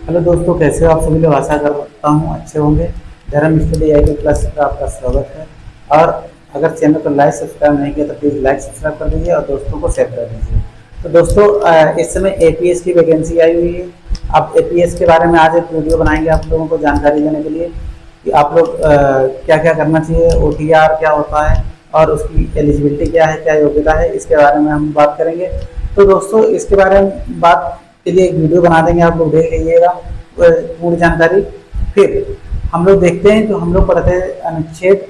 Hello दोस्तों, कैसे हो आप सभी लोग। आशा करता हूँ अच्छे होंगे। धर्म स्टडी आई क्लास पर आपका स्वागत है। और अगर चैनल को लाइक सब्सक्राइब नहीं किया तो प्लीज़ लाइक सब्सक्राइब कर दीजिए और दोस्तों को शेयर कर दीजिए। तो दोस्तों, इस समय एपीएस की वैकेंसी आई हुई है। अब एपीएस के बारे में आज एक वीडियो बनाएंगे आप लोगों को जानकारी देने के लिए कि आप लोग क्या क्या करना चाहिए, ओटीआर क्या होता है और उसकी एलिजिबिलिटी क्या है, क्या योग्यता है, इसके बारे में हम बात करेंगे। तो दोस्तों, इसके बारे में बात के लिए एक वीडियो बना देंगे, आप लोग देख लीजिएगा पूरी जानकारी। फिर हम लोग देखते हैं, जो हम लोग पढ़ते हैं अनुच्छेद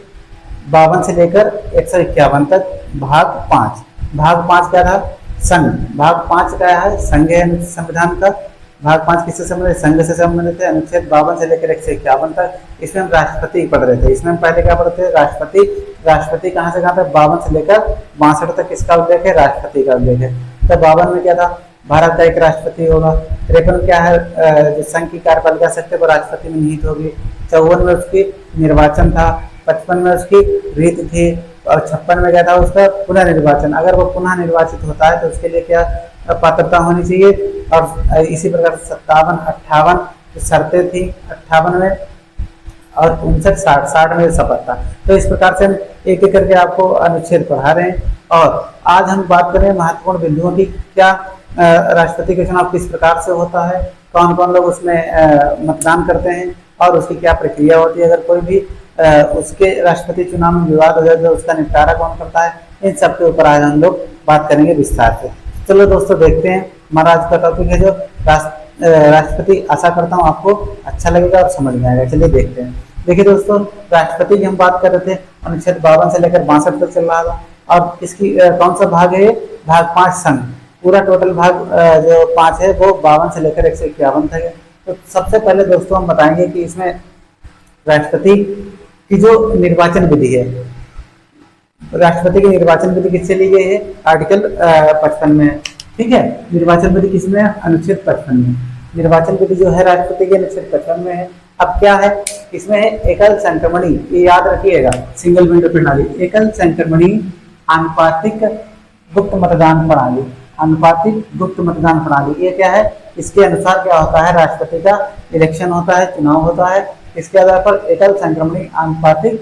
52 से लेकर 151 तक भाग 5 क्या था, संघ। भाग 5 क्या है, संघ है संविधान का। भाग 5 किससे संबंधित, संघ से संबंधित है। अनुच्छेद 52 से लेकर 151 तक इसमें हम राष्ट्रपति पढ़ रहे थे। इसमें हम पहले क्या पढ़ते थे, राष्ट्रपति। राष्ट्रपति कहाँ से कहाँ तक, 52 से लेकर 62 तक किसका उल्लेख है, राष्ट्रपति का उल्लेख है। तो 52 में क्या था, भारत का एक राष्ट्रपति होगा। 53 क्या है, जो संघ की कार्यपालिका शक्ति वो राष्ट्रपति में निहित होगी। 54 में उसकी निर्वाचन था। 55 में उसकी रीत थी। और 56 में क्या था, उसका पुनः निर्वाचन। अगर वो पुनः निर्वाचित होता है तो उसके लिए क्या पात्रता होनी चाहिए। और इसी प्रकार 57, 58 शर्तें थी 58 में। और 59, 60 में शपथ था। तो इस प्रकार से हम एक एक करके आपको अनुच्छेद पढ़ा रहे हैं। और आज हम बात करें महत्वपूर्ण बिंदुओं की। क्या राष्ट्रपति का चुनाव किस प्रकार से होता है, कौन कौन लोग उसमें मतदान करते हैं और उसकी क्या प्रक्रिया होती है। अगर कोई भी उसके राष्ट्रपति चुनाव में विवाद हो जाए तो उसका निपटारा कौन करता है, इन सब के ऊपर आज हम लोग बात करेंगे विस्तार से। चलो दोस्तों, देखते हैं। हमारा आज का टॉपिक है जो राष्ट्रपति। आशा करता हूँ आपको अच्छा लगेगा और समझ में आएगा। चलिए देखते हैं। देखिए दोस्तों, राष्ट्रपति की हम बात कर रहे थे, अनुच्छेद 52 से लेकर 62 तक चल रहा था। और इसकी कौन सा भाग है, भाग 5 संघ। पूरा टोटल भाग जो 5 है वो 52 से लेकर 151 तक है। तो सबसे पहले दोस्तों हम बताएंगे कि इसमें राष्ट्रपति की जो निर्वाचन विधि है, राष्ट्रपति की निर्वाचन विधि किससे ली गई है, आर्टिकल 55 में। ठीक है, निर्वाचन विधि किसमें, अनुच्छेद 55 में। निर्वाचन विधि जो है राष्ट्रपति के अनुच्छेद 55 में है। अब क्या है, इसमें है एकल संक्रमणी, ये याद रखिएगा, सिंगल विंडो प्रणाली, एकल संक्रमणी आनुपातिक गुप्त मतदान प्रणाली। अनुपातिक गुप्त मतदान प्रणाली ये क्या है, इसके अनुसार क्या होता है, राष्ट्रपति का इलेक्शन होता है, चुनाव होता है। इसके आधार पर एकल संक्रमणी आनुपातिक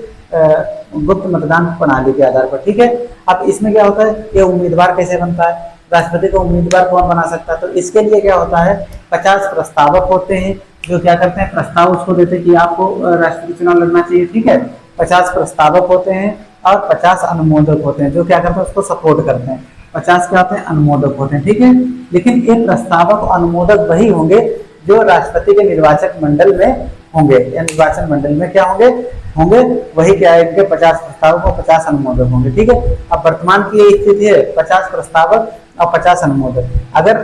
गुप्त मतदान प्रणाली के आधार पर। ठीक है, अब इसमें क्या होता है, ये उम्मीदवार कैसे बनता है, राष्ट्रपति को उम्मीदवार कौन बना सकता है। तो इसके लिए क्या होता है, 50 प्रस्तावक होते हैं जो क्या करते हैं, प्रस्ताव उसको देते हैं कि आपको राष्ट्रपति चुनाव लड़ना चाहिए। ठीक है, 50 प्रस्तावक होते हैं और 50 अनुमोदक होते हैं जो क्या करते हैं, उसको सपोर्ट करते हैं। 50 क्या होते हैं, अनुमोदक होते हैं। ठीक है, लेकिन ये प्रस्तावक अनुमोदक वही होंगे जो राष्ट्रपति के निर्वाचक मंडल में होंगे, या निर्वाचन मंडल में क्या होंगे होंगे वही क्या है, इनके 50 प्रस्तावक और 50 अनुमोदक होंगे। ठीक है, अब वर्तमान की ये स्थिति है, 50 प्रस्तावक और 50 अनुमोदक। अगर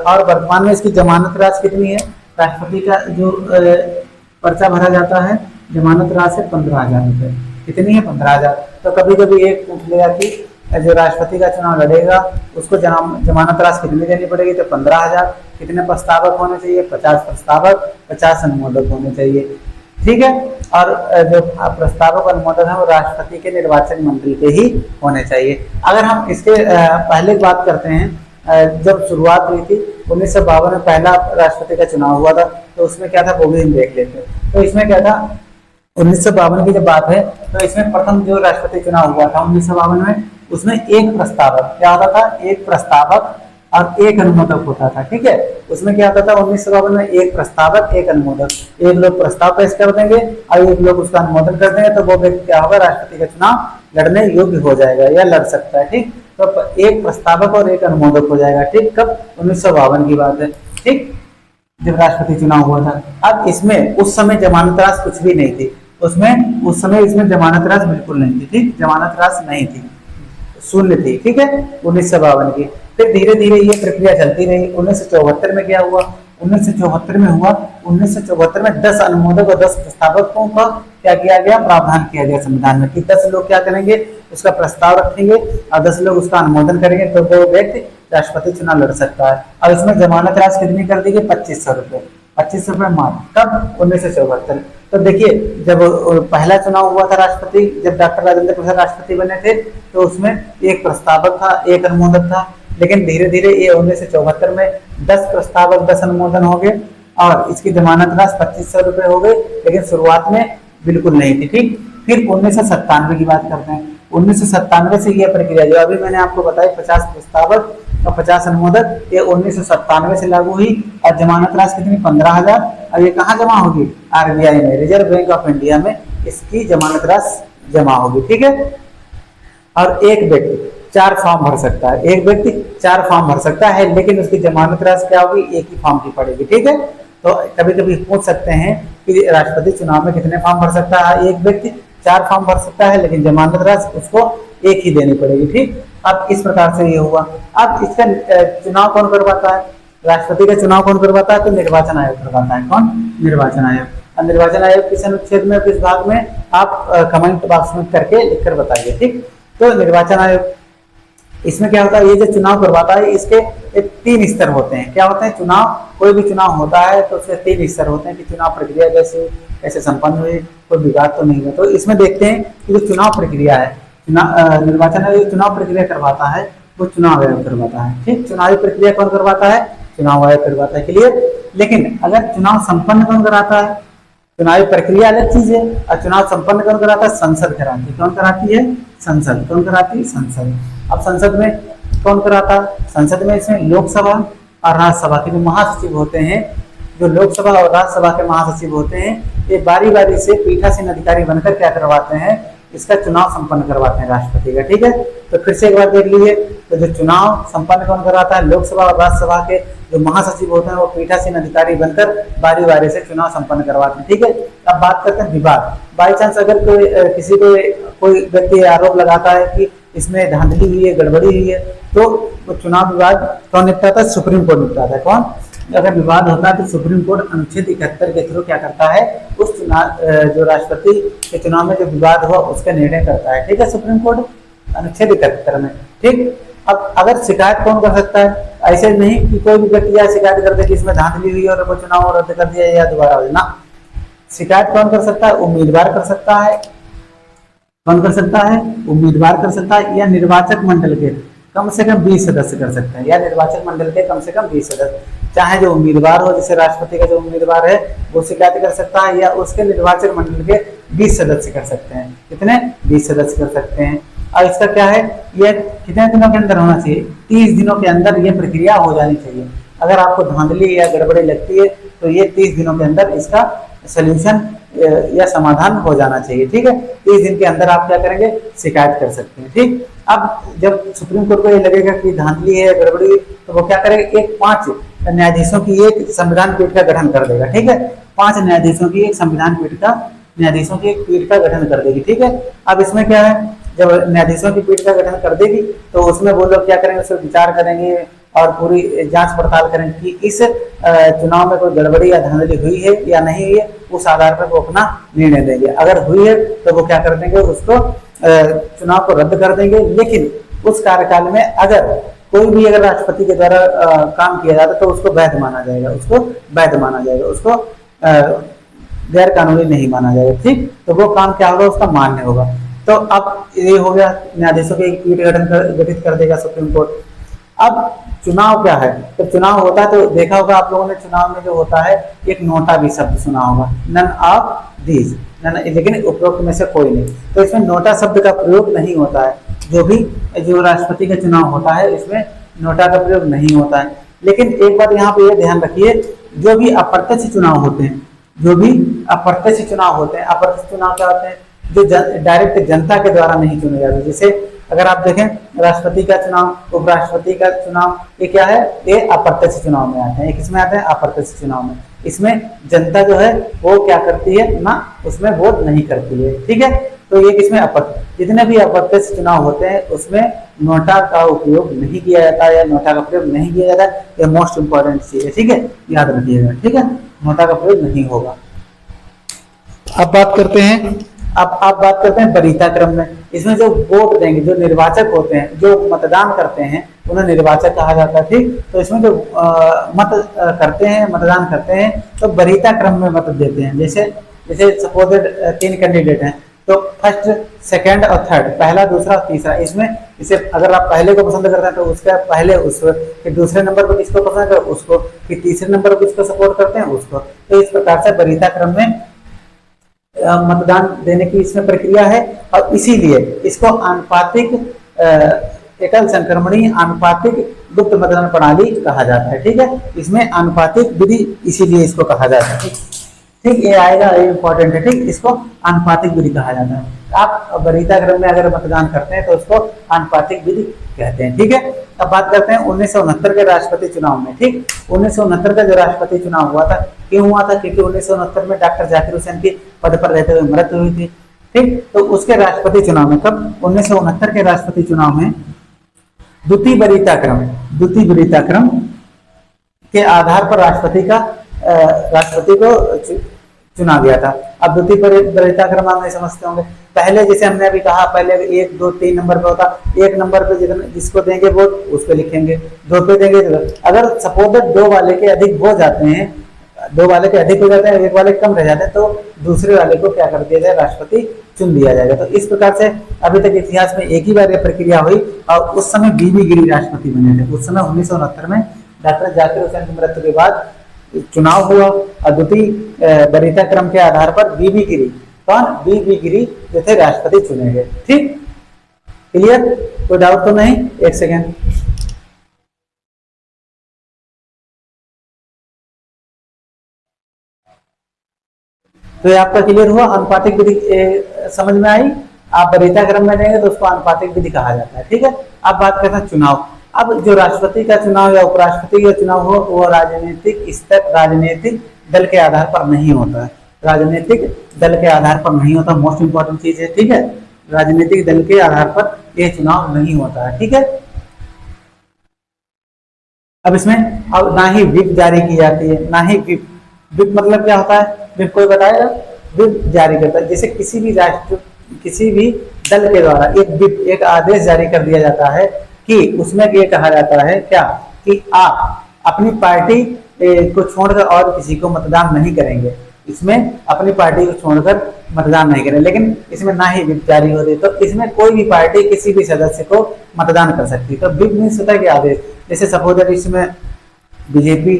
और वर्तमान में इसकी जमानत राशि कितनी है, राष्ट्रपति का जो पर्चा भरा जाता है, जमानत राशि 15,000 रुपये। कितनी है, 15,000। तो कभी कभी एक पूछ लेगा कि जो राष्ट्रपति का चुनाव लड़ेगा उसको जमानत राशि कितनी देनी पड़ेगी, तो 15,000। कितने प्रस्तावक होने चाहिए, 50 प्रस्तावक, 50 अनुमोदक होने चाहिए। ठीक है, और जो प्रस्तावक अनुमोदक है वो राष्ट्रपति के निर्वाचन मंडल के ही होने चाहिए। अगर हम इसके पहले बात करते हैं, जब शुरुआत हुई थी 1952 में पहला राष्ट्रपति का चुनाव हुआ था, तो उसमें क्या था वो भी हम देख लेते हैं। तो इसमें क्या था, 1952 की जब बात है तो इसमें प्रथम जो राष्ट्रपति चुनाव हुआ था 1952 में, उसमें एक प्रस्तावक क्या होता था, एक प्रस्तावक और एक अनुमोदक होता था। ठीक है, उसमें क्या होता था 1952 में, एक प्रस्तावक एक अनुमोदक। एक लोग प्रस्ताव पेश कर देंगे और एक लोग उसका अनुमोदन कर देंगे, तो वो व्यक्ति क्या होगा, राष्ट्रपति का चुनाव लड़ने योग्य हो जाएगा या लड़ सकता है। ठीक, तो एक प्रस्तावक और एक अनुमोदक हो जाएगा। ठीक, कब, 1952 की बात है। ठीक, जब राष्ट्रपति चुनाव हुआ था। अब इसमें उस समय जमानत राशि कुछ भी नहीं थी, उसमें उस समय इसमें जमानत राशि बिल्कुल नहीं थी। ठीक, जमानत राशि नहीं थी, शून्य थी। ठीक है, 1952 की। फिर धीरे धीरे ये प्रक्रिया चलती रही। 1974 में क्या हुआ, 1974 में हुआ, 1974 में 10 अनुमोदक और 10 प्रस्तावकों का क्या किया गया, प्रावधान किया गया संविधान में कि 10 लोग क्या करेंगे, उसका प्रस्ताव रखेंगे और 10 लोग उसका अनुमोदन करेंगे, तो वो व्यक्ति राष्ट्रपति चुनाव लड़ सकता है। और इसमें जमानत राशि कितनी कर दी गई, 2500 रुपये। 2500 रुपये मात्र। कब, 1974। तो देखिए, जब पहला चुनाव हुआ था राष्ट्रपति, जब डॉक्टर राजेंद्र प्रसाद राष्ट्रपति बने थे, तो उसमें एक प्रस्तावक था, एक अनुमोदक था। लेकिन धीरे धीरे ये 1974 में 10 प्रस्तावक 10 अनुमोदन हो गए और इसकी जमानत राशि 2500 रुपये हो गई, लेकिन शुरुआत में बिल्कुल नहीं थी। ठीक, फिर 1997 की बात करते हैं। 1997 से यह प्रक्रिया जो अभी मैंने आपको बताई 50 प्रस्तावक और 50 अनुमोदक, ये 1997 से लागू हुई। और जमानत राशि कितनी? 15,000। और ये कहाँ जमा होगी? RBI में, रिजर्व बैंक ऑफ इंडिया में इसकी जमानत राशि जमा होगी। ठीक है, और एक व्यक्ति 4 फॉर्म भर सकता है, एक व्यक्ति 4 फॉर्म भर सकता है, लेकिन उसकी जमानत राशि क्या होगी? एक ही फॉर्म की पड़ेगी। ठीक है, तो कभी कभी पूछ सकते हैं कि राष्ट्रपति चुनाव में कितने फॉर्म भर सकता है? एक व्यक्ति 4 फॉर्म भर सकता है, लेकिन जमानत राशि उसको एक ही देनी पड़ेगी। ठीक, अब इस प्रकार से ये हुआ। अब इसका चुनाव कौन करवाता है? राष्ट्रपति का चुनाव कौन करवाता है? तो निर्वाचन आयोग करवाता है। कौन? निर्वाचन आयोग। अब निर्वाचन आयोग किस अनुच्छेद में, किस भाग में, आप कमेंट बॉक्स में करके लिखकर बताइए। ठीक, तो निर्वाचन आयोग इसमें क्या होता है? ये जो चुनाव करवाता है इसके 3 स्तर होते हैं। क्या होते हैं? चुनाव, कोई भी चुनाव होता है तो उसके 3 स्तर होते हैं कि चुनाव प्रक्रिया कैसे संपन्न हुई, कोई विवाद तो नहीं हुआ। तो इसमें देखते हैं कि जो चुनाव प्रक्रिया है, निर्वाचन आयोग चुनाव प्रक्रिया करवाता है, वो चुनाव आयोग करवाता है। ठीक, चुनावी प्रक्रिया कौन करवाता है? चुनाव आयोग करवाता है। क्लियर? लेकिन अगर चुनाव संपन्न कौन कराता है? चुनावी प्रक्रिया अलग चीज है, और चुनाव संपन्न कौन कराता है? संसद कराती है। कौन कराती है? संसद। कौन कराती है? संसद। अब संसद में कौन कराता है? संसद में इसमें लोकसभा और राज्यसभा के जो महासचिव होते हैं, जो लोकसभा और राज्यसभा के महासचिव होते हैं, ये बारी बारी से पीठासीन अधिकारी बनकर क्या करवाते हैं? इसका चुनाव संपन्न करवाते हैं राष्ट्रपति का। ठीक है, तो फिर से एक बार देख लीजिए, तो जो चुनाव संपन्न कौन कराता है? लोकसभा और राज्यसभा के जो महासचिव होते हैं वो पीठासीन अधिकारी बनकर बारी बारी से चुनाव संपन्न करवाते हैं। ठीक है, अब बात करते हैं विवाद। बाई चांस अगर किसी को कोई व्यक्ति आरोप लगाता है कि इसमें धांधली हुई है, गड़बड़ी हुई है, तो वो चुनाव विवाद कौन निपटाता है? सुप्रीम कोर्ट निपटाता है। कौन? अगर विवाद होता है तो सुप्रीम कोर्ट अनुच्छेद 71 के थ्रू क्या करता है? उस चुनाव, जो राष्ट्रपति के चुनाव में जो विवाद हुआ उसका निर्णय करता है। ठीक है, सुप्रीम कोर्ट अनुच्छेद 71 में। ठीक, अब अगर शिकायत कौन कर सकता है? ऐसे नहीं कि कोई भी व्यक्ति या शिकायत कर दे कि इसमें धांधली हुई और वो चुनाव रद्द कर दिया या दोबारा हो ना। शिकायत कौन कर सकता है? उम्मीदवार कर सकता है। कौन कर सकता है? उम्मीदवार कर सकता है, या निर्वाचक मंडल के कम से कम 20 सदस्य कर सकते हैं, या निर्वाचक मंडल के कम से कम 20 सदस्य। चाहे जो उम्मीदवार हो, जैसे राष्ट्रपति का जो उम्मीदवार है वो शिकायत कर सकता है, या उसके निर्वाचन मंडल के 20 सदस्य कर सकते हैं। कितने? 20 सदस्य कर सकते हैं। और इसका क्या है? ये कितने दिनों के अंदर होना चाहिए? 30 दिनों के अंदर ये प्रक्रिया हो जानी चाहिए। अगर आपको धांधली या गड़बड़ी लगती है तो ये 30 दिनों के अंदर इसका सोल्यूशन या समाधान हो जाना चाहिए। ठीक है, 30 दिन के अंदर आप क्या करेंगे? शिकायत कर सकते हैं। ठीक, अब जब सुप्रीम कोर्ट को ये लगेगा कि धांधली है, गड़बड़ी, तो वो क्या करेगा? एक 5 न्यायाधीशों की एक संविधान पीठ का गठन कर देगा। ठीक है, 5 न्यायाधीशों की एक संविधान पीठ का, न्यायाधीशों की एक पीठ का गठन कर देगी। ठीक है, अब इसमें क्या है? जब न्यायाधीशों की पीठ का गठन कर देगी तो उसमें वो लोग क्या करेंगे? उसमें विचार करेंगे और पूरी जांच पड़ताल करेंगे कि इस चुनाव में कोई गड़बड़ी या धांधली हुई है या नहीं हुई है। उस आधार पर वो अपना निर्णय देंगे। अगर हुई है तो वो क्या कर देंगे? उसको चुनाव को रद्द कर देंगे। लेकिन उस कार्यकाल में अगर कोई भी अगर राष्ट्रपति के द्वारा काम किया जाता तो उसको वैध माना जाएगा, उसको वैध माना जाएगा, उसको गैर कानूनी नहीं माना जाएगा। ठीक, तो वो काम क्या होगा? उसका मान्य होगा। तो अब ये हो गया, न्यायाधीशों के एक पीठ गठित कर देगा सुप्रीम कोर्ट। अब चुनाव क्या है? तो चुनाव होता है तो देखा होगा आप लोगों ने, चुनाव में जो होता है एक नोटा भी शब्द सुना होगा, नन ऑफ दीज, लेकिन उपरोक्त में से कोई नहीं। तो इसमें नोटा शब्द का प्रयोग नहीं होता है। जो राष्ट्रपति का चुनाव होता है इसमें नोटा का प्रयोग नहीं होता है। लेकिन एक बात यहाँ पे ये ध्यान रखिए, जो भी अप्रत्यक्ष चुनाव होते हैं, जो भी अप्रत्यक्ष चुनाव होते हैं, अप्रत्यक्ष चुनाव क्या होते हैं? जो डायरेक्ट जनता के द्वारा नहीं चुने जाते। जैसे अगर आप देखें राष्ट्रपति का चुनाव, उपराष्ट्रपति का चुनाव, ये क्या है? ये अप्रत्यक्ष चुनाव में आते हैं। ये किसमें आते हैं? अप्रत्यक्ष चुनाव में। इसमें जनता जो है वो क्या करती है ना, उसमें वोट नहीं करती है। ठीक है, तो ये किसमें? जितने भी अप्रत्यक्ष चुनाव होते हैं उसमें नोटा का उपयोग नहीं किया जाता है, या नोटा का प्रयोग नहीं किया जाता है। ये मोस्ट इंपॉर्टेंट चीज है। ठीक है, याद रखिएगा। ठीक है, नोटा का प्रयोग नहीं होगा। अब बात करते हैं, अब आप बात करते हैं वरीयता क्रम में। इसमें जो वोट देंगे, जो निर्वाचक होते हैं, जो मतदान करते हैं, उन्हें निर्वाचक कहा जाता है। ठीक, तो इसमें जो मत करते हैं, मतदान करते हैं, तो वरीयता क्रम में मत देते हैं। जैसे सपोज 3 कैंडिडेट हैं, तो फर्स्ट, सेकंड और थर्ड, पहला, दूसरा और तीसरा, इसमें इसे अगर आप पहले को पसंद करते हैं तो उसका पहले उसको, फिर दूसरे नंबर पर किसको पसंद है उसको, फिर तीसरे नंबर पर किसको सपोर्ट करते हैं उसको। तो इस प्रकार से वरीयता क्रम में मतदान देने की इसमें प्रक्रिया है, और इसीलिए इसको आनुपातिक एकल संक्रमणीय आनुपातिक गुप्त मतदान प्रणाली कहा जाता है। ठीक है, इसमें आनुपातिक विधि इसीलिए इसको कहा जाता है। ठीक, ये आएगा, ये इंपॉर्टेंट है। ठीक, इसको आनुपातिक विधि कहा जाता है। आप वरीयता क्रम में अगर मतदान करते हैं तो उसको आनुपातिक विधि कहते हैं। ठीक है, अब बात करते हैं 1969 के राष्ट्रपति चुनाव में। ठीक, 1969 का जो राष्ट्रपति चुनाव हुआ था, क्यों हुआ था? क्योंकि 1969 में डॉक्टर जाकिर हुसैन की पद पर रहते हुए मृत्यु हुई थी। ठीक, तो उसके राष्ट्रपति चुनाव में, कब? 1969 के राष्ट्रपति चुनाव में द्वितीय वरीयता क्रम के आधार पर राष्ट्रपति को चुना गया था। अब द्वितीय वरीयता क्रम आप नहीं समझते होंगे। पहले जैसे हमने अभी कहा, पहले 1, 2, 3 नंबर पे होता। 1 नंबर पे जिसको देंगे वोट उस पे लिखेंगे, 2 पे देंगे। अगर सपोज 2 वाले के अधिक हो जाते हैं, 2 वाले के अधिक हो जाते हैं, 1 वाले कम रह जाते हैं, तो दूसरे वाले को क्या कर दिया जाए? राष्ट्रपति चुन दिया जाएगा। तो इस प्रकार से अभी तक इतिहास में एक ही बार यह प्रक्रिया हुई, और उस समय बीबी गिरी राष्ट्रपति बने थे। उस समय 1969 में डॉक्टर जाकिर हुसैन की मृत्यु के बाद चुनाव हुआ, और द्वितीय वरीयता क्रम के आधार पर बीबी गिरी, कौन? बीबी गिरी जो थे राष्ट्रपति चुने गए। ठीक, क्लियर? कोई डाउट तो नहीं? एक सेकेंड। तो ये आपका क्लियर हुआ? अनुपातिक विधि समझ में आई? आप वरीयता क्रम में देंगे तो उसको अनुपातिक विधि कहा जाता है। ठीक है, अब बात करते हैं चुनाव। अब जो राष्ट्रपति का चुनाव या उपराष्ट्रपति का चुनाव हो, वो राजनीतिक दल के आधार पर नहीं होता है। राजनीतिक दल के आधार पर नहीं होता, मोस्ट इंपॉर्टेंट चीज है। ठीक है, राजनीतिक दल के आधार पर यह चुनाव नहीं होता है। ठीक है, अब इसमें अब ना ही व्हिप जारी की जाती है, ना ही व्हिप मतलब क्या होता है? व्हिप कोई बताएगा? व्हिप जारी करता है, जैसे किसी भी दल के द्वारा एक आदेश जारी कर दिया जाता है कि उसमें ये कहा जाता है क्या, कि आप अपनी पार्टी को छोड़कर और किसी को मतदान नहीं करेंगे। इसमें अपनी पार्टी को छोड़कर मतदान नहीं करें, लेकिन इसमें ना ही व्हिप जारी होती, तो इसमें कोई भी पार्टी किसी भी सदस्य को मतदान कर सकती है। तो व्हिप मीन्स होता है कि आदेश। जैसे सपोज इसमें बीजेपी,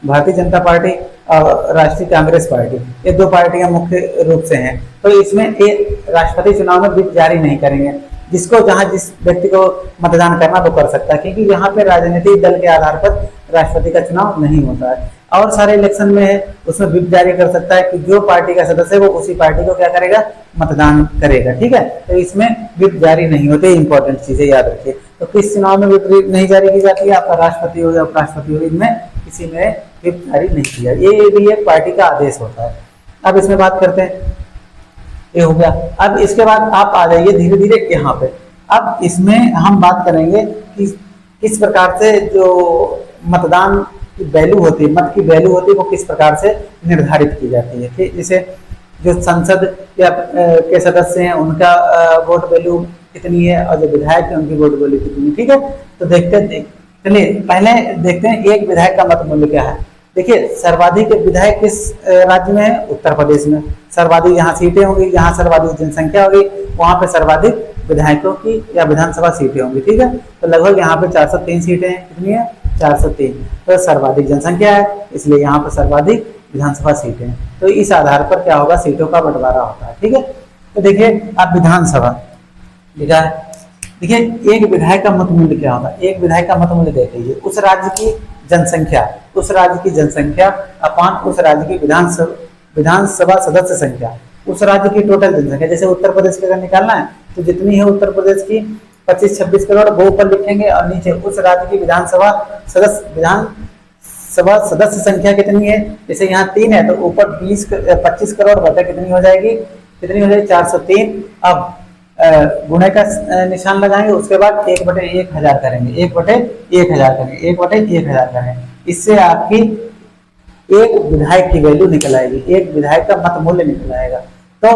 भारतीय जनता पार्टी और राष्ट्रीय कांग्रेस पार्टी, ये 2 पार्टियां मुख्य रूप से हैं। तो इसमें एक राष्ट्रपति चुनाव में व्हिप जारी नहीं करेंगे। जिस व्यक्ति को मतदान करना वो कर सकता है, क्योंकि यहाँ पे राजनीतिक दल के आधार पर राष्ट्रपति का चुनाव नहीं होता है। और सारे इलेक्शन में है, उसमें व्हिप जारी कर सकता है कि जो पार्टी का सदस्य है वो उसी पार्टी को क्या करेगा? मतदान करेगा। ठीक है, तो इसमें व्हिप जारी नहीं होते। इंपॉर्टेंट चीजें याद रखिए। तो किस चुनाव में व्हिप नहीं जारी की जाती है? आपका राष्ट्रपति हो या उपराष्ट्रपति हो, इनमें किसी में व्हिप जारी नहीं किया। ये भी एक पार्टी का आदेश होता है। अब इसमें बात करते हैं, ये हो गया। अब इसके बाद आप आ जाइए धीरे धीरे यहाँ पे। अब इसमें हम बात करेंगे कि किस प्रकार से जो मतदान की वैल्यू होती है, मत की वैल्यू होती है, वो किस प्रकार से निर्धारित की जाती है। ठीक, जैसे जो संसद या के सदस्य हैं उनका वोट वैल्यू कितनी है, और जो विधायक है उनकी वोट वैल्यू कितनी है। ठीक है, तो चलिए पहले देखते हैं एक विधायक का मत मूल्य क्या है। देखिए, सर्वाधिक विधायक किस राज्य में है? उत्तर प्रदेश में। सर्वाधिक यहाँ सीटें होंगी, जहाँ सर्वाधिक जनसंख्या होगी वहां पे सर्वाधिक विधायकों की या विधानसभा सीटें होंगी। ठीक है, तो लगभग यहाँ पे 403 सीटें हैं। कितनी है? 403। तो सर्वाधिक जनसंख्या है, इसलिए यहाँ पर सर्वाधिक विधानसभा सीटें हैं। तो इस आधार पर क्या होगा? सीटों का बंटवारा होता है। ठीक है, तो देखिए अब विधानसभा लिखा है। देखिए एक विधायक का मत मूल्य क्या होता है? एक विधायक का मत मूल्य देख लीजिए, उस राज्य की जनसंख्या अपान उस राज्य की विधानसभा सदस्य संख्या, उस राज्य की टोटल जनसंख्या। जैसे उत्तर प्रदेश का अगर निकालना है तो जितनी है उत्तर प्रदेश की 25-26 करोड़, वो ऊपर लिखेंगे, और नीचे उस राज्य की विधानसभा सदस्य संख्या कितनी है। जैसे यहाँ 3 है तो ऊपर 25 करोड़ बटा कितनी हो जाएगी? 403। अब गुणे का निशान लगाएंगे, उसके बाद 1/1000 करेंगे, 1/1000 करेंगे, 1/1000 करेंगे। इससे आपकी एक विधायक की वैल्यू निकल आएगी, एक विधायक का मत मूल्य निकल आएगा। तो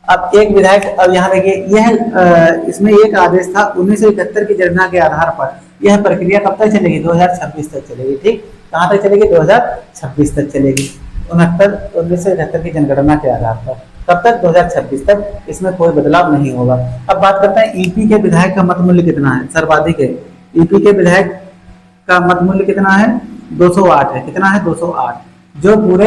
अब एक विधायक, अब यहाँ देखिए यह इसमें एक आदेश था 1971 की जनगणना के आधार पर। यह प्रक्रिया कब तक चलेगी? 2026 तक चलेगी। ठीक, कहाँ तक चलेगी? 2026 तक चलेगी। 1971 की जनगणना के आधार पर कब तक? 2026 तक इसमें कोई बदलाव नहीं होगा। अब बात करते हैं ईपी के विधायक का मत मूल्य कितना है, सर्वाधिक है। ईपी के विधायक का मत मूल्य कितना है? 208 है। कितना है? 208, जो पूरे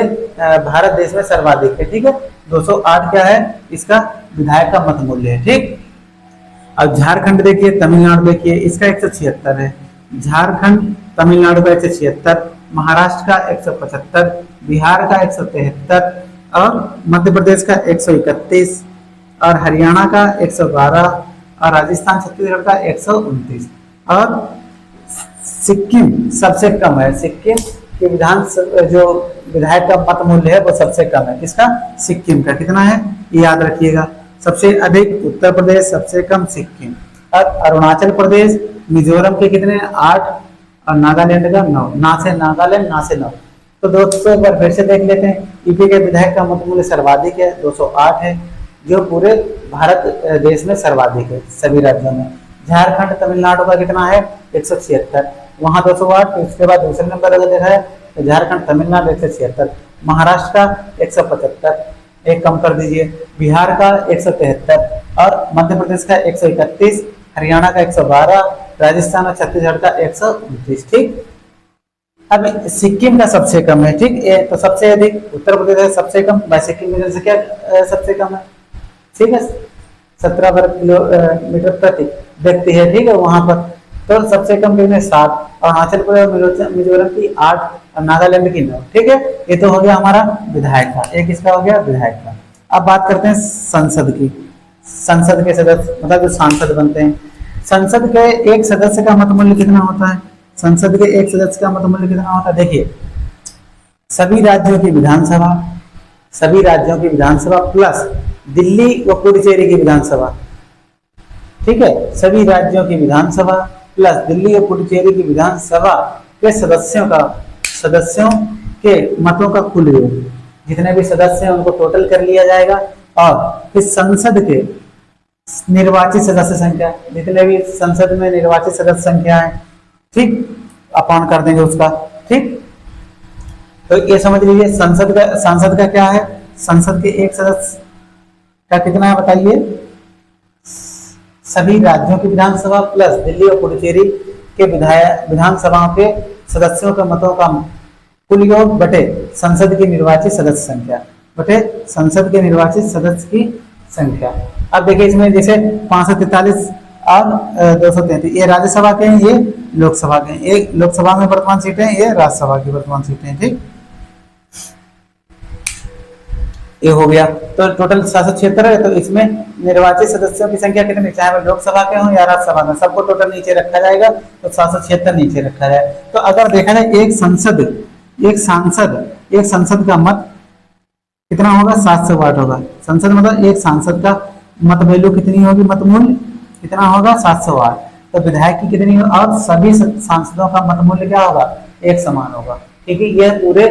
भारत देश में सर्वाधिक है। ठीक है, 208 क्या है इसका विधायक का मत मूल्य है। ठीक, अब झारखंड देखिए, तमिलनाडु देखिए, इसका 176 है। झारखंड तमिलनाडु का 176, महाराष्ट्र का 175, बिहार का 173 और मध्य प्रदेश का 131 और हरियाणा का 112 और राजस्थान छत्तीसगढ़ का 129 और सिक्किम सबसे कम है। सिक्किम के जो विधायक का मत मूल्य है वो सबसे कम है। किसका? सिक्किम का। कितना है ये याद रखिएगा, सबसे अधिक उत्तर प्रदेश, सबसे कम सिक्किम। और अरुणाचल प्रदेश, मिजोरम के कितने? 8 और नागालैंड का 9। ना से नागालैंड, ना से 9। तो दोस्तों एक बार फिर से देख लेते हैं, ईपी के विधायक का मत मूल्य सर्वाधिक है, 208 है, जो पूरे भारत देश में सर्वाधिक है सभी राज्यों में। झारखंड तमिलनाडु का कितना है? 176, वहां 208। उसके बाद दूसरे नंबर अगर देखा है तो झारखंड तमिलनाडु 176, महाराष्ट्र का 175, एक कम कर दीजिए, बिहार का 173 और मध्य प्रदेश का 131, हरियाणा का 112, राजस्थान और छत्तीसगढ़ का 129। ठीक, अब सिक्किम का सबसे कम है। ठीक, तो सबसे अधिक उत्तर प्रदेश है, सबसे कम बाय सिक्किम की जनसंख्या सबसे कम है। ठीक है, 17 वर्ग किलोमीटर प्रति व्यक्ति है। ठीक है, वहां पर तो सबसे कम कितने? 7 और अरुणाचल प्रदेश मिजोरम की 8 और नागालैंड की 9। ठीक है, ये तो हो गया हमारा विधायक का, एक इसका हो गया विधायक का। अब बात करते हैं संसद की। संसद के सदस्य मतलब जो सांसद बनते हैं, संसद के एक सदस्य का मत मूल्य कितना होता है? संसद के एक सदस्य का मत मूल्य कितना होता है? देखिए, सभी राज्यों की विधानसभा, सभी राज्यों की विधानसभा प्लस दिल्ली व पुडुचेरी की विधानसभा। ठीक है, सभी राज्यों की विधानसभा प्लस दिल्ली और पुडुचेरी की विधानसभा के सदस्यों के मतों का कुल योग, जितने भी सदस्य हैं उनको टोटल कर लिया जाएगा और फिर संसद के निर्वाचित सदस्य संख्या, जितने भी संसद में निर्वाचित सदस्य संख्या है, ठीक, अपॉन कर देंगे उसका। ठीक, तो ये समझ लीजिए सांसद का क्या है? संसद के एक सदस्य का कितना है बताइए? सभी राज्यों की विधानसभा प्लस दिल्ली और पुडुचेरी के विधानसभाओं के सदस्यों के मतों का कुल योग बटे संसद की निर्वाचित सदस्य संख्या, बटे संसद के निर्वाचित सदस्य की संख्या। अब देखिए इसमें जैसे 543 और 233 ये राज्यसभा के हैं, ये लोकसभा के हैं। एक लोकसभा में वर्तमान सीटें, ये राज्यसभा की वर्तमान सीटें हैं। ठीक, ये हो गया। तो टोटल 776 है, तो इसमें निर्वाचित सदस्यों की संख्या कितनी? चाहे वो लोकसभा के हों या राज्यसभा में, सबको टोटल नीचे रखा जाएगा, तो 776 नीचे रखा जाए। तो अगर देखा जाए एक सांसद का मत कितना होगा? 708 होगा। संसद मतलब एक सांसद का मत वैल्यू कितनी होगी? मत मूल्य कितना होगा? 708। तो विधायक की कितनी होगी? और सभी सांसदों का मत मूल्य क्या होगा? एक समान होगा। ठीक है, यह पूरे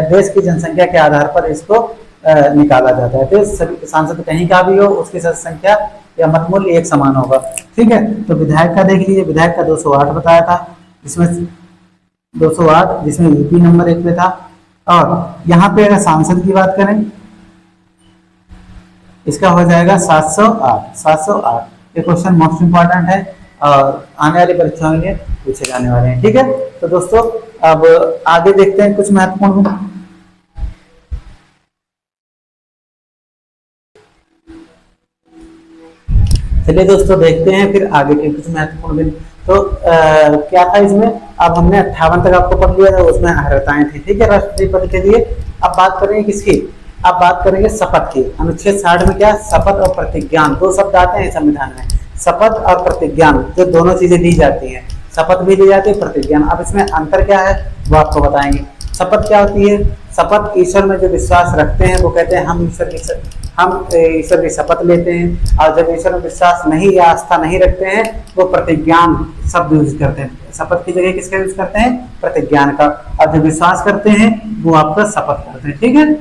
देश की जनसंख्या के आधार पर इसको निकाला जाता है। तो सभी सांसद कहीं का भी हो, उसकी संख्या या मत मूल्य एक समान होगा। ठीक है, तो विधायक का देख लीजिए, विधायक का 208 बताया था, इसमें 208 जिसमें यूपी नंबर 1 पे था। और यहाँ पे अगर सांसद की बात करें, इसका हो जाएगा 708। ये क्वेश्चन मोस्ट इंपॉर्टेंट है और आने वाली परीक्षाओं में पूछे जाने वाले हैं। ठीक है, तो दोस्तों अब आगे देखते हैं कुछ महत्वपूर्ण। चलिए दोस्तों देखते हैं फिर आगे के कुछ महत्वपूर्ण दिन। तो क्या था इसमें? अब हमने 58 तक आपको पढ़ लिया था, उसमें अर्हताएं थी। ठीक है, राष्ट्रपति पद के लिए। अब बात करेंगे किसकी? अब बात करेंगे शपथ की। अनुच्छेद 60 में क्या? शपथ और प्रतिज्ञान, दो शब्द आते हैं संविधान में, शपथ और प्रतिज्ञान, जो दोनों चीजें दी जाती हैं। शपथ भी दी जाती है, प्रतिज्ञान। अब इसमें अंतर क्या है वो आपको बताएंगे। शपथ क्या होती है? शपथ ईश्वर में जो विश्वास रखते हैं वो कहते हैं हम ईश्वर की शपथ लेते हैं। और जब ईश्वर में विश्वास नहीं या आस्था नहीं रखते हैं वो प्रतिज्ञान शब्द यूज करते हैं। शपथ की जगह किसका यूज करते हैं? प्रतिज्ञान का। और जो विश्वास करते हैं वो आपका शपथ करते हैं। ठीक है,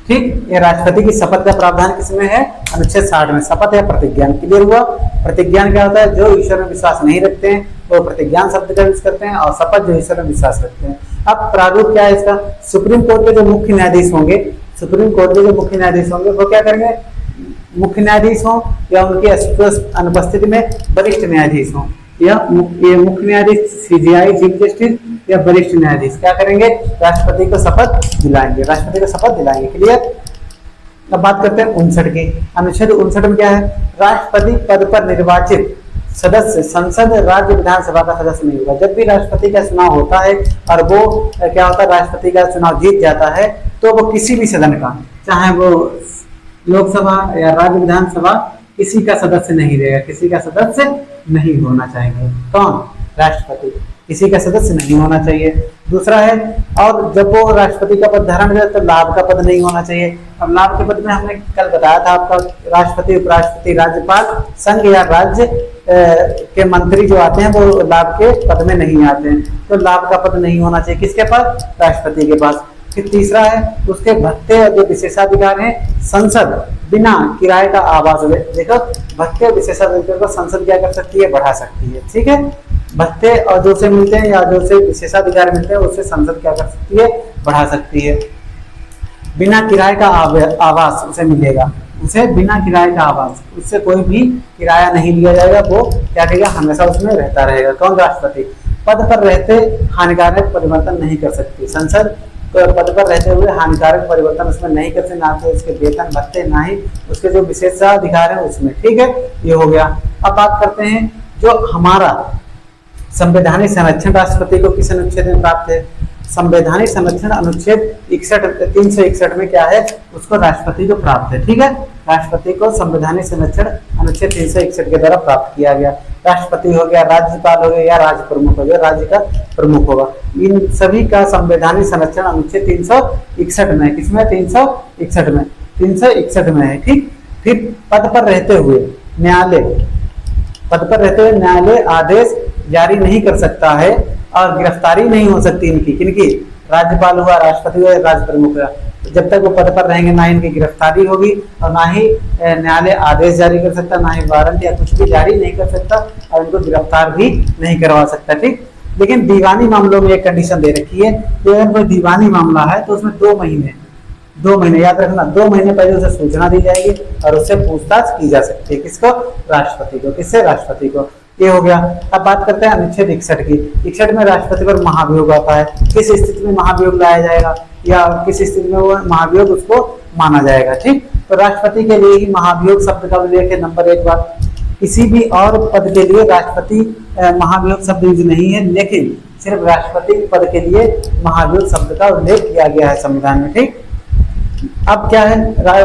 ठीक, ये राष्ट्रपति की शपथ का प्रावधान किसमें है? अनुच्छेद 60 में। शपथ या प्रतिज्ञान, क्लियर हुआ? प्रतिज्ञान क्या होता है? जो ईश्वर में विश्वास नहीं रखते हैं वो प्रतिज्ञान शब्द का यूज करते हैं, और शपथ जो ईश्वर में विश्वास रखते हैं। अब प्रारूप क्या है इसका? सुप्रीम कोर्ट के जो मुख्य न्यायाधीश होंगे सुप्रीम कोर्ट के जो मुख्य न्यायाधीश होंगे वो क्या करेंगे, मुख्य न्यायाधीश हो या उनकी अनुपस्थिति में वरिष्ठ न्यायाधीश हो, या ये मुख्य न्यायाधीश सीजीआई चीफ जस्टिस या वरिष्ठ न्यायाधीश क्या करेंगे, राष्ट्रपति को शपथ दिलाएंगे, राष्ट्रपति को शपथ दिलाएंगे। क्लियर। अब बात करते हैं 59 की। अनुच्छेद 59 में क्या है, राष्ट्रपति पद पर निर्वाचित सदस्य संसद राज्य विधानसभा का सदस्य नहीं होगा। जब भी राष्ट्रपति का चुनाव होता है और वो क्या होता है, राष्ट्रपति का चुनाव जीत जाता है, तो वो किसी भी सदन का, चाहे वो लोकसभा या राज्य विधानसभा, किसी का सदस्य नहीं रहेगा, किसी का सदस्य नहीं होना चाहिए। कौन, राष्ट्रपति, किसी का सदस्य नहीं होना चाहिए। दूसरा है, और जब वो राष्ट्रपति का पद धारण करे तो लाभ का पद नहीं होना चाहिए। अब लाभ के पद में हमने कल बताया था आपका, राष्ट्रपति, उपराष्ट्रपति, राज्यपाल, संघ या राज्य के मंत्री जो आते हैं वो लाभ के पद में नहीं आते हैं, तो लाभ का पद नहीं होना चाहिए किसके पास, राष्ट्रपति के पास। फिर तीसरा है, उसके भत्ते और जो विशेषाधिकार हैं संसद बिना किराए का आवास, देखो भत्ते और विशेषाधिकार को संसद क्या कर सकती है, बढ़ा सकती है। ठीक है, भत्ते और जो से मिलते हैं या जो से विशेषाधिकार मिलते हैं उससे संसद क्या कर सकती है, बढ़ा सकती है। बिना किराए का आवास उसे मिलेगा, उसे बिना किराए का आवास, उससे कोई भी किराया नहीं लिया जाएगा, वो क्या करेगा, हमेशा उसमें रहता रहेगा। कौन, राष्ट्रपति। पद पर रहते हानिकारक परिवर्तन नहीं कर सकती संसद, पद पर रहते हुए हानिकारक परिवर्तन उसमें नहीं कर सकते, ना तो उसके वेतन भत्ते, ना ही उसके जो विशेषाधिकार है उसमें। ठीक है, ये हो गया। अब बात करते हैं जो हमारा संवैधानिक संरक्षण राष्ट्रपति को किस अनुच्छेद में प्राप्त है, संवैधानिक संरक्षण अनुच्छेद 361 में क्या है, उसको राष्ट्रपति को प्राप्त है। ठीक है, राष्ट्रपति को संवैधानिक संरक्षण अनुच्छेद 361 के द्वारा प्राप्त किया गया। राष्ट्रपति हो गया, राज्यपाल हो गया या राज्य प्रमुख हो गया, राज्य का प्रमुख होगा, इन सभी का संवैधानिक संरक्षण अनुच्छेद 361 में, किसमें, 361 में है। ठीक, फिर पद पर रहते हुए न्यायालय आदेश जारी नहीं कर सकता है और गिरफ्तारी नहीं हो सकती इनकी, किनकी, राज्यपाल हुआ, राष्ट्रपति हुआ, राज्य प्रमुख हुआ, जब तक वो पद पर रहेंगे ना इनकी गिरफ्तारी होगी और ना ही न्यायालय आदेश जारी कर सकता, ना ही वारंट या कुछ भी जारी नहीं कर सकता और इनको गिरफ्तार भी नहीं करवा सकता। ठीक, लेकिन दीवानी मामलों में एक कंडीशन दे रखी है कि अगर कोई दीवानी मामला है तो उसमें 2 महीने याद रखना, 2 महीने पहले उसे सूचना दी जाएगी और उससे पूछताछ की जा सकती है। किसको, राष्ट्रपति को। किससे, राष्ट्रपति को। ये हो गया। अब बात करते हैं अनुच्छेद 61 की। 61 में राष्ट्रपति पर महाभियोग आता है, किस स्थिति में महाभियोग लाया जाएगा या किस स्थिति में वो महाभियोग उसको माना जाएगा। ठीक, तो राष्ट्रपति के लिए ही महाभियोग शब्द का उल्लेख है। नंबर 1 बात, किसी भी और पद के लिए राष्ट्रपति महाभियोग शब्द यूज नहीं है, लेकिन सिर्फ राष्ट्रपति पद के लिए महाभियोग शब्द का उल्लेख किया गया है संविधान में। ठीक, अब क्या है,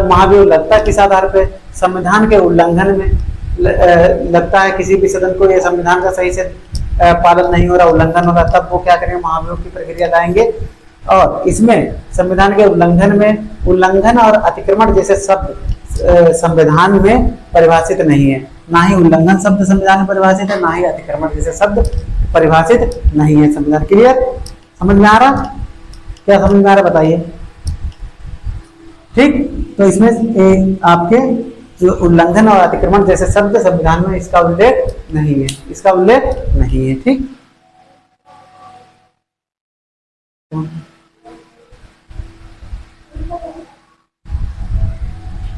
महाभियोग लगता है किस आधार पे, संविधान के उल्लंघन में लगता है किसी भी सदन को, ये संविधान का सही से पालन नहीं हो रहा, उल्लंघन हो रहा, तब वो क्या करेंगे, महाभियोग की प्रक्रिया लाएंगे। और इसमें संविधान के उल्लंघन और अतिक्रमण जैसे शब्द संविधान में परिभाषित नहीं है, ना ही उल्लंघन शब्द संविधान में परिभाषित है, ना ही अतिक्रमण जैसे शब्द परिभाषित नहीं है संविधान। क्लियर, समझ में आ रहा, क्या समझ में आ रहा बताइए। ठीक, तो इसमें आपके जो उल्लंघन और अतिक्रमण जैसे शब्द संविधान में इसका उल्लेख नहीं है, इसका उल्लेख नहीं है। ठीक,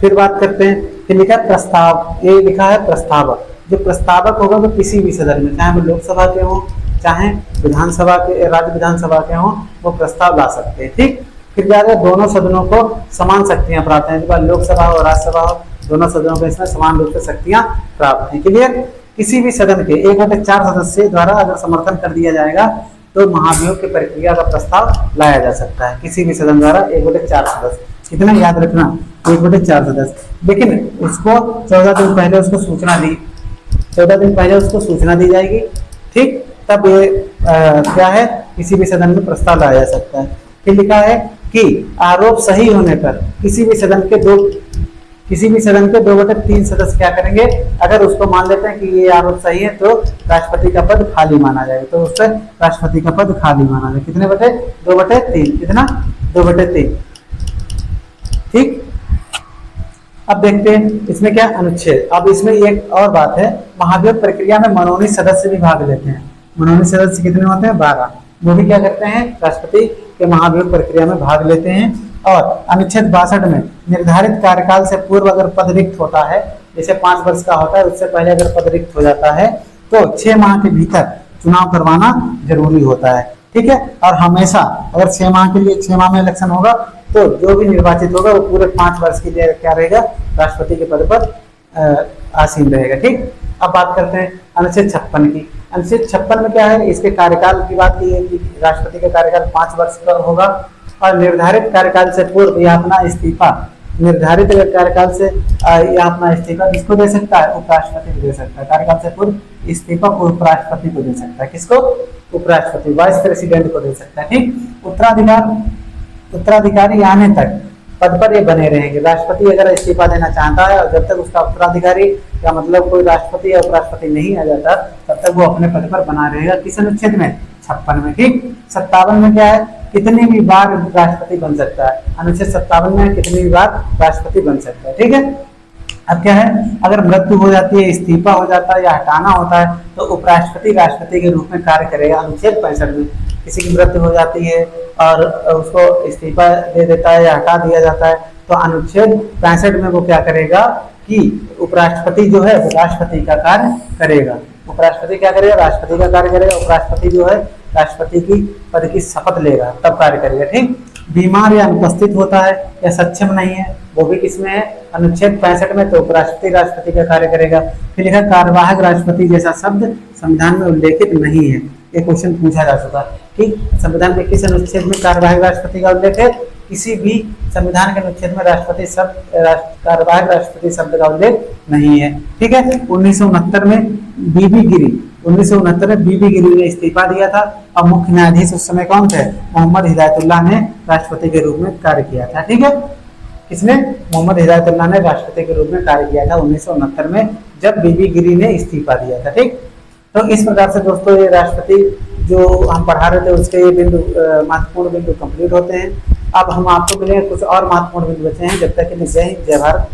फिर बात करते हैं, फिर लिखा प्रस्ताव, ये लिखा है प्रस्तावक। जो प्रस्तावक होगा वो किसी भी सदन में, चाहे वो लोकसभा के हों चाहे विधानसभा के, राज्य विधानसभा के हों, वो प्रस्ताव ला सकते हैं। ठीक, फिर जा रहे दोनों सदनों को समान शक्तियां प्राप्त हैं, जब लोकसभा हो राज्यसभा हो, दोनों सदनों को इसमें समान रूप से शक्तियां प्राप्त हैं। क्लियर, किसी भी सदन के 1/4 सदस्य द्वारा अगर समर्थन कर दिया जाएगा तो महाभियोग की प्रक्रिया का प्रस्ताव लाया जा सकता है। किसी भी सदन द्वारा 1/4 सदस्य, कितना याद रखना, 1/4 सदस्य। लेकिन उसको 14 दिन पहले उसको सूचना दी, 14 दिन पहले उसको सूचना दी जाएगी। ठीक, तब ये क्या है, किसी भी सदन में प्रस्ताव लाया जा सकता है। फिर लिखा है कि आरोप सही होने पर किसी भी सदन के 2/3 सदस्य क्या करेंगे, अगर उसको मान लेते हैं कि ये आरोप सही है तो राष्ट्रपति का पद खाली माना जाएगा, तो उससे राष्ट्रपति का पद खाली माना जाएगा। कितने बटे, 2/3, कितना, 2/3। ठीक, अब देखते हैं इसमें क्या अनुच्छेद। अब इसमें एक और बात है, महाभियोग प्रक्रिया में मनोनीत सदस्य भी भाग लेते हैं। मनोनीत सदस्य कितने होते हैं, 12। वो भी क्या करते हैं, राष्ट्रपति के महाभियोग प्रक्रिया में भाग लेते हैं। और अनुच्छेद 62 में निर्धारित कार्यकाल से पूर्व अगर पद रिक्त होता है, जैसे 5 वर्ष का होता है, उससे पहले अगर पद रिक्त हो जाता है तो 6 माह के भीतर चुनाव करवाना जरूरी होता है। ठीक है, और हमेशा अगर 6 माह के लिए 6 माह में इलेक्शन होगा तो जो भी निर्वाचित होगा वो पूरे 5 वर्ष के लिए क्या रहेगा, राष्ट्रपति के पद पर आसीन रहेगा। ठीक, अब बात करते हैं अनुच्छेद 56 की। अनुच्छेद 56 में क्या है, इसके कार्यकाल की बात की है कि राष्ट्रपति का कार्यकाल 5 वर्ष का होगा और निर्धारित कार्यकाल से पूर्व यह अपना इस्तीफा, निर्धारित कार्यकाल से यह अपना इस्तीफा किसको दे सकता है, उपराष्ट्रपति को दे सकता है। कार्यकाल से पूर्व इस्तीफा को उपराष्ट्रपति को दे सकता है। किसको, उपराष्ट्रपति, वाइस प्रेसिडेंट को दे सकता है। ठीक, उत्तराधिकारी आने तक पद पर ये बने रहेंगे। राष्ट्रपति अगर इस्तीफा देना चाहता है और जब तक उसका उत्तराधिकारी या मतलब कोई राष्ट्रपति या उपराष्ट्रपति नहीं आ जाता तब तक वो अपने पद पर बना रहेगा। किस अनुच्छेद में, 56 में। ठीक, 57 में क्या है, कितनी भी बार राष्ट्रपति बन सकता है। अनुच्छेद 57 में कितनी भी बार राष्ट्रपति बन सकता है। ठीक है, अब क्या है, अगर मृत्यु हो जाती है, इस्तीफा हो जाता है या हटाना होता है तो उपराष्ट्रपति राष्ट्रपति के रूप में कार्य करेगा। अनुच्छेद 65 में किसी की मृत्यु हो जाती है और उसको इस्तीफा दे देता है या हटा दिया जाता है तो अनुच्छेद 65 में वो क्या करेगा कि उपराष्ट्रपति जो है वो राष्ट्रपति का कार्य करेगा। उपराष्ट्रपति क्या करेगा, राष्ट्रपति का कार्य करेगा। उपराष्ट्रपति जो है राष्ट्रपति की पद की शपथ लेगा तब कार्य करेगा। ठीक, बीमार या अनुपस्थित होता है या सक्षम नहीं है, वो भी किसमें है, अनुच्छेद 65 में, तो उपराष्ट्रपति राष्ट्रपति का कार्य करेगा। फिर लिखा कार्यवाहक राष्ट्रपति जैसा शब्द संविधान में उल्लेखित नहीं है। ये क्वेश्चन पूछा जा चुका है। ठीक, संविधान के किस अनुच्छेद में कार्यवाहक राष्ट्रपति का उल्लेख है, किसी भी संविधान के अनुच्छेद में राष्ट्रपति शब्द, कार्यवाहक राष्ट्रपति शब्द का उल्लेख नहीं है। ठीक है, 1969 में बीबी गिरी, 1969 में बीबी गिरी ने इस्तीफा दिया था और मुख्य न्यायाधीश उस समय कौन थे, मोहम्मद हिदायतुल्लाह ने राष्ट्रपति के रूप में कार्य किया था। ठीक है, किसने, मोहम्मद हिदायतुल्लाह ने राष्ट्रपति के रूप में कार्य किया था 1969 में जब बीबी गिरी ने इस्तीफा दिया था। ठीक, तो इस प्रकार से दोस्तों ये राष्ट्रपति जो हम पढ़ा रहे थे उसके ये बिंदु महत्वपूर्ण बिंदु कंप्लीट होते हैं। अब हम आपको मिलेंगे कुछ और महत्वपूर्ण बिंदु बचे हैं। जब तक के लिए जय हिंद, जय भारत।